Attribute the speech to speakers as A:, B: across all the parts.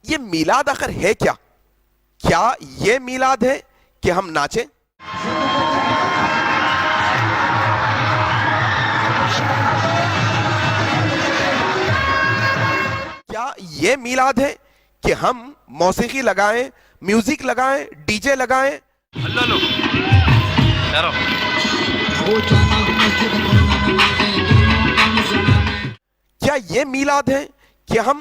A: یہ میلاد آخر ہے کیا؟ کیا یہ میلاد ہے کہ ہم ناچیں؟ کیا یہ میلاد ہے کہ ہم موسیقی لگائیں، میوزک لگائیں، ڈی جے لگائیں؟
B: اللہ لو
A: کیا یہ میلاد ہے کہ ہم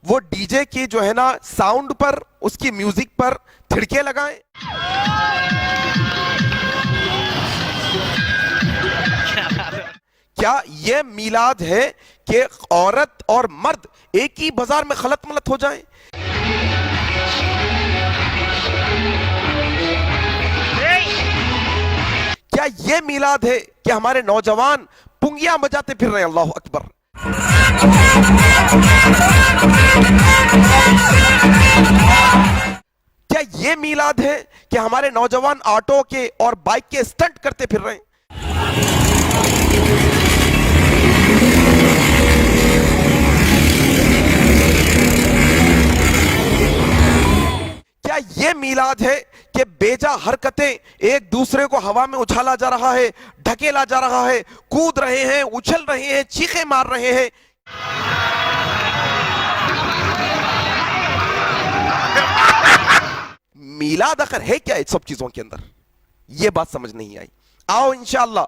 A: وہ ڈی جے کی جو ہے نا ساؤنڈ پر، اس کی میوزک پر تھڑکے لگائیں؟ کیا یہ میلاد ہے کہ عورت اور مرد ایک ہی بازار میں خلط ملط ہو جائیں؟ کیا یہ میلاد ہے کہ ہمارے نوجوان پنگیاں بجاتے پھر رہے ہیں؟ اللہ اکبر! کیا یہ میلاد ہے کہ ہمارے نوجوان آٹو کے اور بائک کے اسٹنٹ کرتے پھر رہے ہیں؟ کیا یہ میلاد ہے کہ بیجا حرکتیں ایک دوسرے کو ہوا میں اچھالا جا رہا ہے، ڈھکیلا جا رہا ہے، کود رہے ہیں، اچھل رہے ہیں، چیخیں مار رہے ہیں؟ میلاد آخر ہے کیا اس سب چیزوں کے اندر؟ یہ بات سمجھ نہیں آئی۔ آؤ انشاءاللہ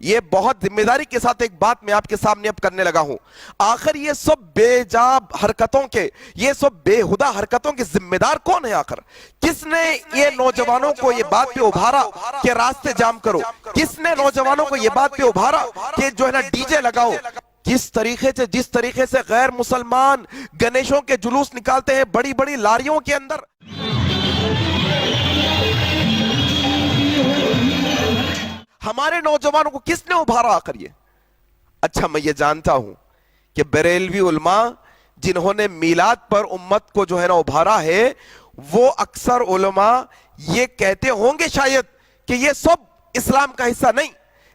A: یہ بہت ذمہ داری کے ساتھ ایک بات میں آپ کے سامنے اب کرنے لگا ہوں۔ آخر یہ سب بے جا حرکتوں کے، یہ سب بے ہدہ حرکتوں کے ذمہ دار کون ہے؟ آخر کس نے یہ نوجوانوں کو یہ بات پہ ابھارا کہ راستے جام کرو؟ کس نے نوجوانوں کو یہ بات پہ ابھارا کہ جو ہے نا ڈی جے لگاؤ؟ جس طریقے سے غیر مسلمان گنیشوں کے جلوس نکالتے ہیں بڑی بڑی لاریوں کے اندر، ہمارے نوجوانوں کو کس نے ابھارا آخر یہ؟ اچھا میں یہ جانتا ہوں کہ بریلوی علماء جنہوں نے میلاد پر امت کو جو ہے نا ابھارا ہے، وہ اکثر علماء یہ کہتے ہوں گے شاید کہ یہ سب اسلام کا حصہ نہیں،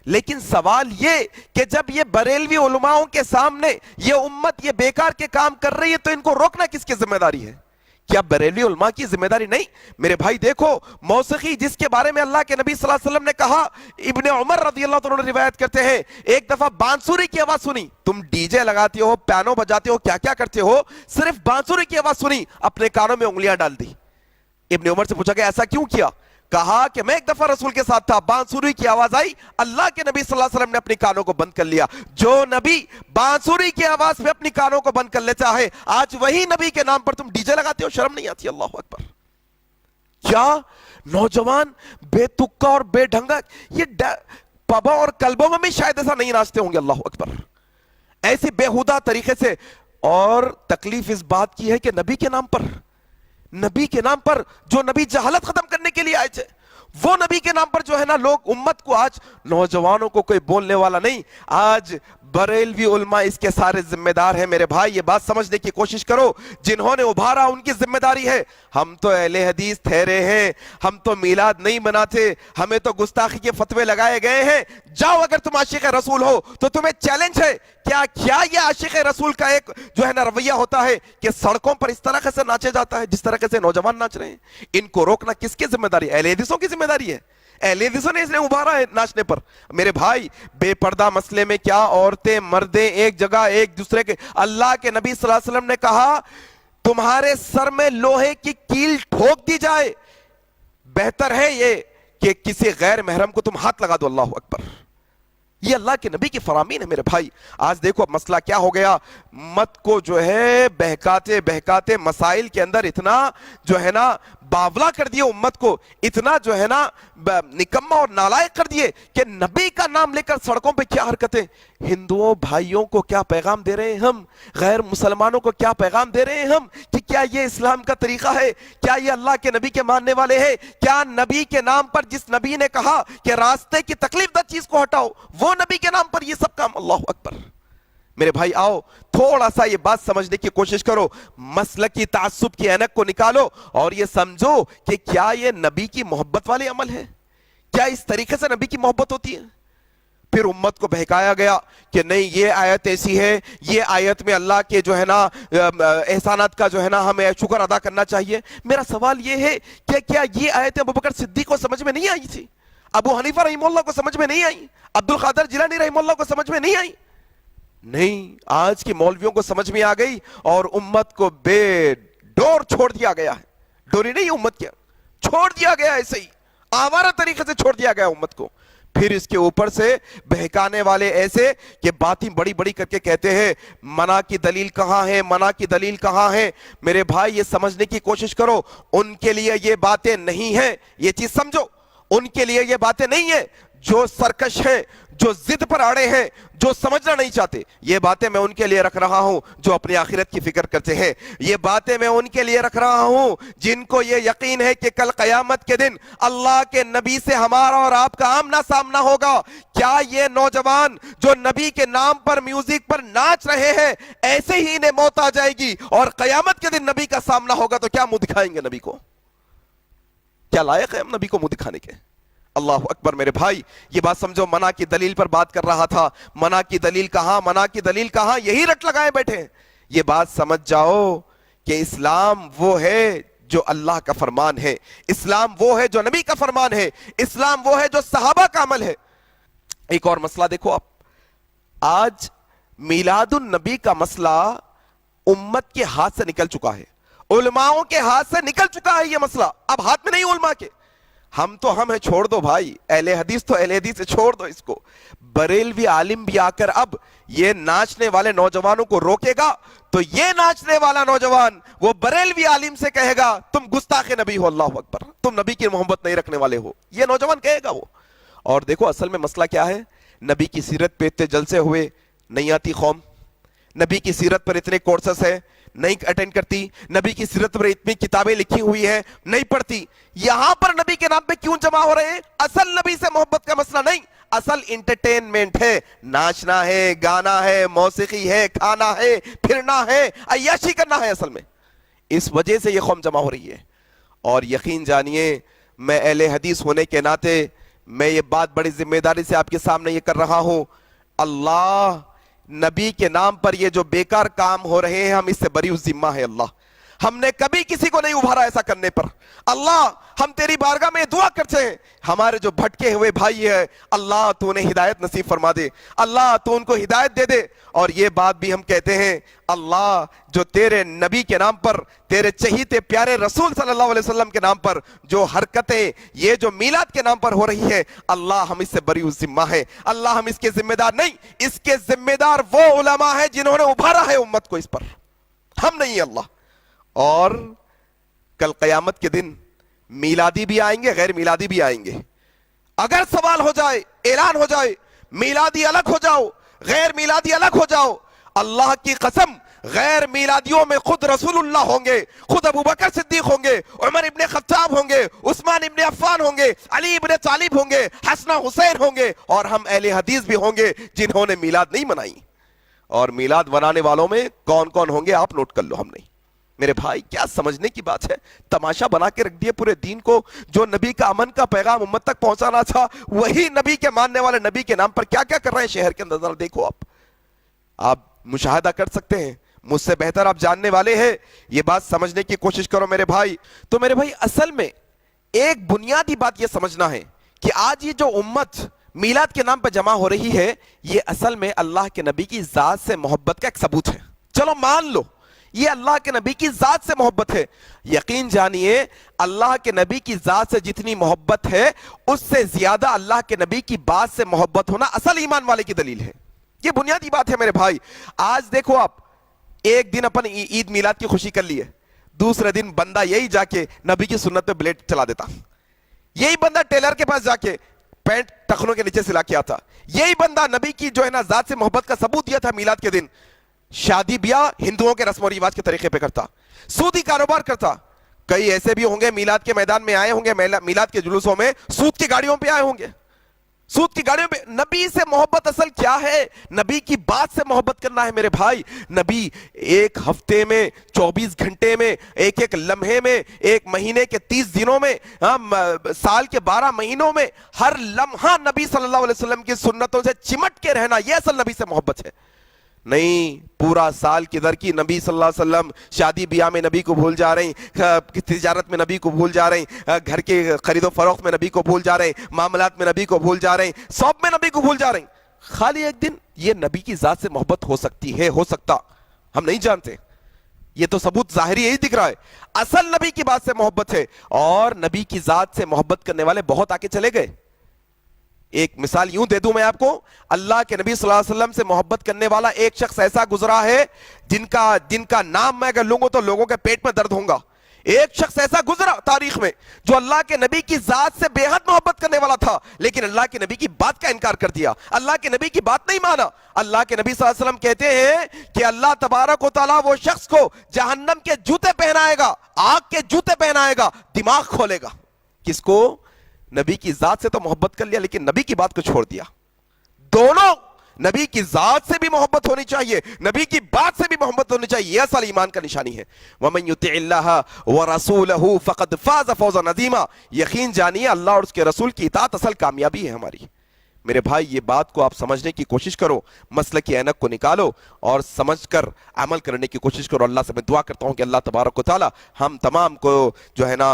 A: لیکن سوال یہ کہ جب یہ بریلوی علماؤں کے سامنے یہ امت یہ بیکار کے کام کر رہی ہے تو ان کو روکنا کس کی ذمہ داری ہے؟ کیا بریلوی علماء کی ذمہ داری نہیں؟ میرے بھائی دیکھو، موسیقی جس کے بارے میں اللہ کے نبی صلی اللہ علیہ وسلم نے کہا، ابن عمر رضی اللہ عنہ روایت کرتے ہیں، ایک دفعہ بانسری کی آواز سنی، تم ڈی جے لگاتے ہو، پیانو بجاتے ہو، کیا کیا کرتے ہو، صرف بانسری کی آواز سنی، اپنے کانوں میں انگلیاں ڈال دی۔ ابن عمر سے پوچھا کہ ایسا کیوں کیا؟ کہا کہ میں ایک دفعہ رسول کے ساتھ تھا، بانسری کی آواز آئی، اللہ کے نبی صلی اللہ علیہ وسلم نے اپنی کانوں کو بند کر لیا۔ جو نبی بانسری کی آواز پہ اپنی کانوں کو بند کر لیتا ہے، آج وہی نبی کے نام پر تم ڈی جے لگاتے ہو، شرم نہیں آتی؟ اللہ اکبر! کیا نوجوان بے تکا اور بے ڈھنگا یہ پبوں اور کلبوں میں بھی شاید ایسا نہیں ناچتے ہوں گے؟ اللہ اکبر! ایسے بےہودہ طریقے سے، اور تکلیف اس بات کی ہے کہ نبی کے نام پر جو نبی جہالت ختم کرنے کے لیے آئے تھے، وہ نبی کے نام پر جو ہے نا لوگ امت کو، آج نوجوانوں کو کوئی بولنے والا نہیں، آج بریلوی علماء اس کے سارے ذمہ دار ہیں۔ میرے بھائی یہ بات سمجھنے کی کوشش کرو، جنہوں نے ابھارا ان کی ذمہ داری ہے۔ ہم تو اہل حدیث ٹھہرے ہیں، ہم تو میلاد نہیں مناتے، ہمیں تو گستاخی کے فتوے لگائے گئے ہیں۔ جاؤ، اگر تم عاشق رسول ہو تو تمہیں چیلنج ہے، کیا یہ عاشق رسول کا ایک جو ہے نا رویہ ہوتا ہے کہ سڑکوں پر اس طرح سے ناچے جاتا ہے جس طرح سے نوجوان ناچ رہے ہیں؟ ان کو روکنا کس کی ذمہ داری ہے؟ اہل حدیثوں کی ذمہ داری ہے۔ اہل حدیثوں نے اس نے ابھارا ہے ناچنے پر۔ میرے بھائی بے پردہ مسئلے میں کیا عورتیں مردیں ایک جگہ ایک دوسرے کے، اللہ کے نبی صلی اللہ علیہ وسلم نے کہا تمہارے سر میں لوہے کی کیل ٹھوک دی جائے، بہتر ہے یہ کہ کسی غیر محرم کو تم ہاتھ لگا دو۔ اللہ اکبر! یہ اللہ کے نبی کی فرامین ہے۔ میرے بھائی آج دیکھو اب مسئلہ کیا ہو گیا، مت کو جو ہے بہکاتے مسائل کے اندر اتنا جو ہے نا باولا کر دیے، امت کو اتنا جو ہے نا نکمہ اور نالائق کر دیے کہ نبی کا نام لے کر سڑکوں پہ کیا حرکتیں، ہندوؤں بھائیوں کو کیا پیغام دے رہے ہیں ہم، غیر مسلمانوں کو کیا پیغام دے رہے ہیں ہم کہ کیا یہ اسلام کا طریقہ ہے؟ کیا یہ اللہ کے نبی کے ماننے والے ہیں؟ کیا نبی کے نام پر، جس نبی نے کہا کہ راستے کی تکلیف دہ چیز کو ہٹاؤ، وہ نبی کے نام پر یہ سب کام؟ اللہ اکبر! میرے بھائی آؤ تھوڑا سا یہ بات سمجھنے کی کوشش کرو، مسلکی تعصب کی اینک کو نکالو اور یہ سمجھو کہ کیا یہ نبی کی محبت والے عمل ہے؟ کیا اس طریقے سے نبی کی محبت ہوتی ہے؟ پھر امت کو بہکایا گیا کہ نہیں یہ آیت ایسی ہے, یہ آیت میں اللہ کے جو ہے نا احسانات کا جو ہے نا ہمیں شکر ادا کرنا چاہیے. میرا سوال یہ ہے کہ کیا یہ آیتیں ابوبکر صدیق کو سمجھ میں نہیں آئی تھی؟ ابو حنیفہ رحمہ اللہ کو سمجھ میں نہیں آئی؟ عبد القادر جیلانی رحمہ اللہ کو سمجھ میں نہیں آئی؟ نہیں, آج کے مولویوں کو سمجھ میں آ گئی اور امت کو بے ڈور چھوڑ دیا گیا ہے. ڈوری نہیں امت کیا, چھوڑ دیا گیا, ایسے ہی آوارہ طریقے سے چھوڑ دیا گیا امت کو. پھر اس کے اوپر سے بہکانے والے ایسے کہ باتیں بڑی بڑی کر کے کہتے ہیں منع کی دلیل کہاں ہے, منع کی دلیل کہاں ہے. میرے بھائی یہ سمجھنے کی کوشش کرو, ان کے لیے یہ باتیں نہیں ہیں, یہ چیز سمجھو, ان کے لیے یہ باتیں نہیں ہیں. جو سرکش ہیں, جو ضد پر اڑے ہیں, جو سمجھنا نہیں چاہتے, یہ باتیں میں ان کے لیے رکھ رہا ہوں جو اپنی آخرت کی فکر کرتے ہیں. یہ باتیں میں ان کے لیے رکھ رہا ہوں جن کو یہ یقین ہے کہ کل قیامت کے دن اللہ کے نبی سے ہمارا اور آپ کا آمنا سامنا ہوگا. کیا یہ نوجوان جو نبی کے نام پر میوزک پر ناچ رہے ہیں ایسے ہی انہیں موت آ جائے گی اور قیامت کے دن نبی کا سامنا ہوگا تو کیا منہ دکھائیں گے نبی کو؟ کیا لائق ہے ہم نبی کو منہ دکھانے کے؟ اللہ اکبر. میرے بھائی یہ بات سمجھو, منع کی دلیل پر بات کر رہا تھا. منع کی دلیل کہاں, منع کی دلیل کہاں, یہی رٹ لگائے بیٹھے ہیں. یہ بات سمجھ جاؤ کہ اسلام وہ ہے جو اللہ کا فرمان ہے, اسلام وہ ہے جو نبی کا فرمان ہے, اسلام وہ ہے جو صحابہ کا عمل ہے. ایک اور مسئلہ دیکھو آپ, آج میلاد النبی کا مسئلہ امت کے ہاتھ سے نکل چکا ہے, علماؤں کے ہاتھ سے نکل چکا ہے یہ مسئلہ, اب ہاتھ میں نہیں علماء کے. ہم تو ہم ہیں, چھوڑ دو بھائی, اہل حدیث تو اہل حدیث سے چھوڑ دو اس کو. بریلوی عالم بھی آ کر اب یہ ناچنے والے نوجوانوں کو روکے گا تو یہ ناچنے والا نوجوان وہ بریلوی عالم سے کہے گا تم گستاخ نبی ہو, اللہ اکبر, تم نبی کی محبت نہیں رکھنے والے ہو, یہ نوجوان کہے گا وہ. اور دیکھو اصل میں مسئلہ کیا ہے, نبی کی سیرت پہ اتنے جلسے ہوئے, نہیں آتی قوم. نبی کی سیرت پر اتنے کورسز ہیں, نہیں اٹینڈ کرتی. نبی کی سیرت پر اتنی کتابیں لکھی ہوئی ہیں, نہیں پڑھتی. یہاں پر نبی کے نام پہ کیوں جمع ہو رہے ہیں؟ اصل نبی سے محبت کا مسئلہ نہیں, اصل انٹرٹینمنٹ ہے, ناچنا ہے, گانا ہے, موسیقی ہے, کھانا ہے, پھرنا ہے, عیاشی کرنا ہے اصل میں. اس وجہ سے یہ قوم جمع ہو رہی ہے. اور یقین جانیے میں اہل حدیث ہونے کے ناطے میں یہ بات بڑی ذمہ داری سے آپ کے سامنے یہ کر رہا ہوں, اللہ نبی کے نام پر یہ جو بیکار کام ہو رہے ہیں ہم اس سے بری ذمہ ہے. اللہ ہم نے کبھی کسی کو نہیں ابھارا ایسا کرنے پر. اللہ ہم تیری بارگاہ میں دعا کرتے ہیں, ہمارے جو بھٹکے ہوئے بھائی ہیں اللہ تو انہیں ہدایت نصیب فرما دے, اللہ تو ان کو ہدایت دے دے. اور یہ بات بھی ہم کہتے ہیں اللہ جو تیرے نبی کے نام پر, تیرے چہیتے پیارے رسول صلی اللہ علیہ وسلم کے نام پر جو حرکتیں یہ جو میلاد کے نام پر ہو رہی ہے, اللہ ہم اس سے بری ذمہ ہے. اللہ ہم اس کے ذمہ دار نہیں, اس کے ذمہ دار وہ علماء ہیں جنہوں نے ابھارا ہے امت کو اس پر, ہم نہیں. اللہ اور کل قیامت کے دن میلادی بھی آئیں گے, غیر میلادی بھی آئیں گے. اگر سوال ہو جائے, اعلان ہو جائے میلادی الگ ہو جاؤ, غیر میلادی الگ ہو جاؤ, اللہ کی قسم غیر میلادیوں میں خود رسول اللہ ہوں گے, خود ابوبکر صدیق ہوں گے, عمر ابن خطاب ہوں گے, عثمان ابن عفان ہوں گے, علی ابن طالب ہوں گے, حسن حسین ہوں گے, اور ہم اہل حدیث بھی ہوں گے جنہوں نے میلاد نہیں منائی. اور میلاد منانے والوں میں کون کون ہوں گے آپ نوٹ کر لو. ہم نہیں. میرے بھائی کیا سمجھنے کی بات ہے, تماشا بنا کے رکھ دیے پورے دین کو. جو نبی کا امن کا پیغام امت تک پہنچانا تھا وہی نبی کے ماننے والے نبی کے نام پر کیا کیا کر رہے ہیں شہر کے اندر. دیکھو آپ مشاہدہ کر سکتے ہیں, مجھ سے بہتر آپ جاننے والے ہیں, یہ بات سمجھنے کی کوشش کرو میرے بھائی. تو میرے بھائی اصل میں ایک بنیادی بات یہ سمجھنا ہے کہ آج یہ جو امت میلاد کے نام پر جمع ہو رہی ہے یہ اصل میں اللہ کے نبی کی ذات سے محبت کا ایک ثبوت ہے. چلو مان لو یہ اللہ کے نبی کی ذات سے محبت ہے. یقین جانیے اللہ کے نبی کی ذات سے جتنی محبت ہے اس سے زیادہ اللہ کے نبی کی بات سے محبت ہونا اصل ایمان والے کی دلیل ہے. یہ بنیادی بات ہے میرے بھائی. آج دیکھو آپ, ایک دن اپن عید میلاد کی خوشی کر لی ہے, دوسرے دن بندہ یہی جا کے نبی کی سنت پہ بلیڈ چلا دیتا, یہی بندہ ٹیلر کے پاس جا کے پینٹ ٹخنوں کے نیچے سلا کے آتا, یہی بندہ نبی کی جو ہے نا ذات سے محبت کا ثبوت دیا تھا میلاد کے دن شادی بیاہ ہندوؤں کے رسم و رواج کے طریقے پہ کرتا, سودی کاروبار کرتا. کئی ایسے بھی ہوں گے میلاد کے میدان میں آئے ہوں گے, میلاد کے جلوسوں میں سود کی گاڑیوں پہ آئے ہوں گے, سود کی گاڑیوں پہ. نبی سے محبت اصل کیا ہے؟ نبی کی بات سے محبت کرنا ہے میرے بھائی. نبی ایک ہفتے میں، 24 گھنٹے میں، ایک ایک لمحے میں، ایک مہینے کے 30 دنوں میں، سال کے 12 مہینوں میں، ہر لمحہ نبی صلی اللہ علیہ وسلم کی سنتوں سے چمٹ کے رہنا، یہ اصل نبی سے محبت ہے. نہیں پورا سال کدھر کی نبی صلی اللہ علیہ وسلم شادی بیاہ میں نبی کو بھول جا رہے ہیں، تجارت میں نبی کو بھول جا رہے ہیں، گھر کے خرید و فروخت میں نبی کو بھول جا رہے ہیں، معاملات میں نبی کو بھول جا رہے ہیں، سب میں نبی کو بھول جا رہے ہیں. خالی ایک دن یہ نبی کی ذات سے محبت ہو سکتی ہے، ہو سکتا، ہم نہیں جانتے. یہ تو ثبوت ظاہری یہی دکھ رہا ہے. اصل نبی کی بات سے محبت ہے، اور نبی کی ذات سے محبت کرنے والے بہت آگے چلے گئے. ایک مثال یوں دے دوں میں آپ کو، اللہ کے نبی صلی اللہ علیہ وسلم سے محبت کرنے والا ایک شخص ایسا گزرا ہے جن کا نام میں اگر لوں تو لوگوں کے پیٹ میں درد ہوگا. ایک شخص ایسا گزرا تاریخ میں جو اللہ کے نبی کی ذات سے بے حد محبت کرنے والا تھا، لیکن اللہ کے نبی کی بات کا انکار کر دیا، اللہ کے نبی کی بات نہیں مانا. اللہ کے نبی صلی اللہ علیہ وسلم کہتے ہیں کہ اللہ تبارک و تعالیٰ وہ شخص کو جہنم کے جوتے پہنائے گا، آگ کے جوتے پہنائے گا، دماغ کھولے گا. کس کو؟ نبی کی ذات سے تو محبت کر لیا لیکن نبی کی بات کو چھوڑ دیا. دونوں، نبی کی ذات سے بھی محبت ہونی چاہیے، نبی کی بات سے بھی محبت ہونی چاہیے. یہ اصل ایمان کا نشانی ہے. وَمَن يُطِعِ اللَّهَ وَرَسُولَهُ فَقَدْ فَازَ فَوْزًا عَظِيمًا. یقین جانیے اللہ اور اس کے رسول کی اطاعت اصل کامیابی ہے ہماری. میرے بھائی یہ بات کو آپ سمجھنے کی کوشش کرو، مسلک کی اینک کو نکالو اور سمجھ کر عمل کرنے کی کوشش کرو. اللہ سے میں دعا کرتا ہوں کہ اللہ تبارک و تعالی ہم تمام کو جو ہے نا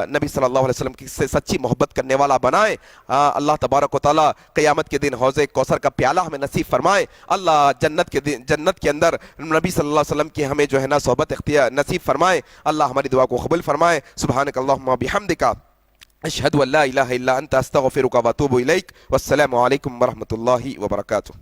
A: نبی صلی اللہ علیہ وسلم سے سچی محبت کرنے والا بنائے. اللہ تبارک و تعالی قیامت کے دن حوض کوثر کا پیالہ ہمیں نصیب فرمائے. اللہ جنت کے اندر نبی صلی اللہ علیہ وسلم کی ہمیں جو ہے نا صحبت اختیار نصیب فرمائے. اللہ ہماری دعا کو قبول فرمائے. سبحانک اللہم و بحمدک، اشہد ان لا الہ الا انت، استغفرک و اتوب الیک. والسلام علیکم ورحمۃ اللہ وبرکاتہ.